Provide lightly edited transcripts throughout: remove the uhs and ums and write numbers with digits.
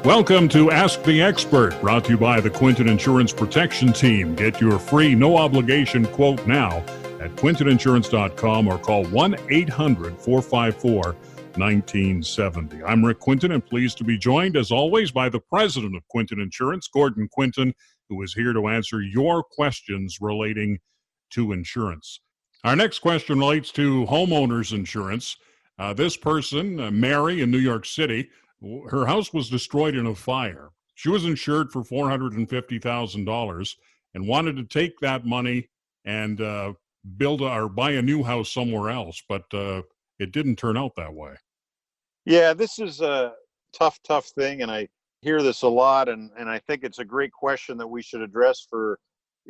Welcome to Ask the Expert, brought to you by the Quinton Insurance Protection Team. Get your free, no-obligation quote now at quintoninsurance.com or call 1-800-454-1970. I'm Rick Quinton and pleased to be joined, as always, by the president of Quinton Insurance, Gordon Quinton, who is here to answer your questions relating to insurance. Our next question relates to homeowners insurance. This person, Mary in New York City, her house was destroyed in a fire. She was insured for $450,000 and wanted to take that money and build or buy a new house somewhere else, but it didn't turn out that way. Yeah, this is a tough thing, and I hear this a lot, and I think it's a great question that we should address for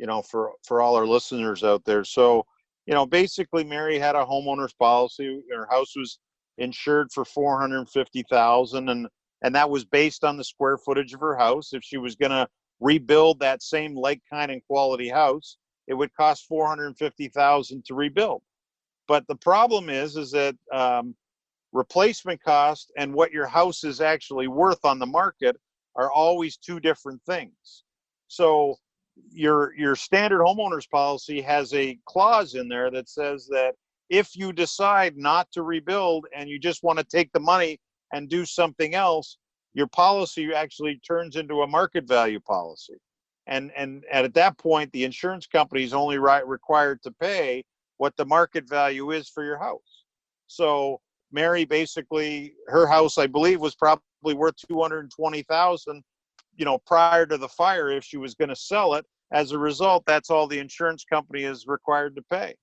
all our listeners out there. So, basically, Mary had a homeowner's policy. Her house was insured for $450,000, and that was based on the square footage of her house. If she was going to rebuild that same like, kind, and quality house, it would cost $450,000 to rebuild. But the problem is that replacement cost and what your house is actually worth on the market are always two different things. So your standard homeowner's policy has a clause in there that says that if you decide not to rebuild and you just want to take the money and do something else, your policy actually turns into a market value policy. And at that point, the insurance company is only required to pay what the market value is for your house. So Mary, basically, her house, I believe, was probably worth $220,000, prior to the fire if she was going to sell it. As a result, that's all the insurance company is required to pay.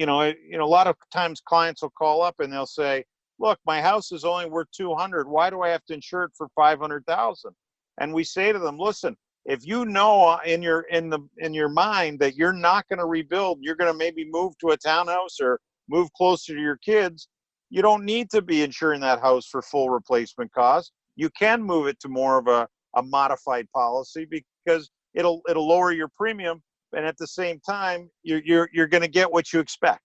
A lot of times clients will call up and they'll say, look, my house is only worth $200,000. Why do I have to insure it for $500,000? And we say to them, listen, if you know in your mind that you're not going to rebuild, you're going to maybe move to a townhouse or move closer to your kids, you don't need to be insuring that house for full replacement cost. You can move it to more of a modified policy because it'll lower your premium, and at the same time, you're going to get what you expect.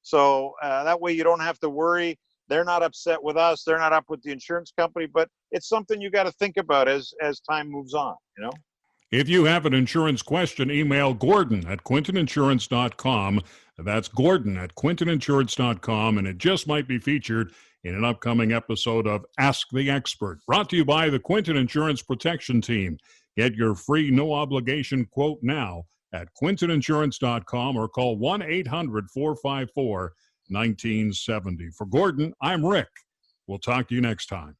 So that way you don't have to worry. They're not upset with us. They're not up with the insurance company, but it's something you got to think about as time moves on, If you have an insurance question, email Gordon at quintoninsurance.com. That's Gordon at quintoninsurance.com, and it just might be featured in an upcoming episode of Ask the Expert, brought to you by the Quinton Insurance Protection Team. Get your free, no-obligation quote now at quintoninsurance.com or call 1-800-454-1970. For Gordon, I'm Rick. We'll talk to you next time.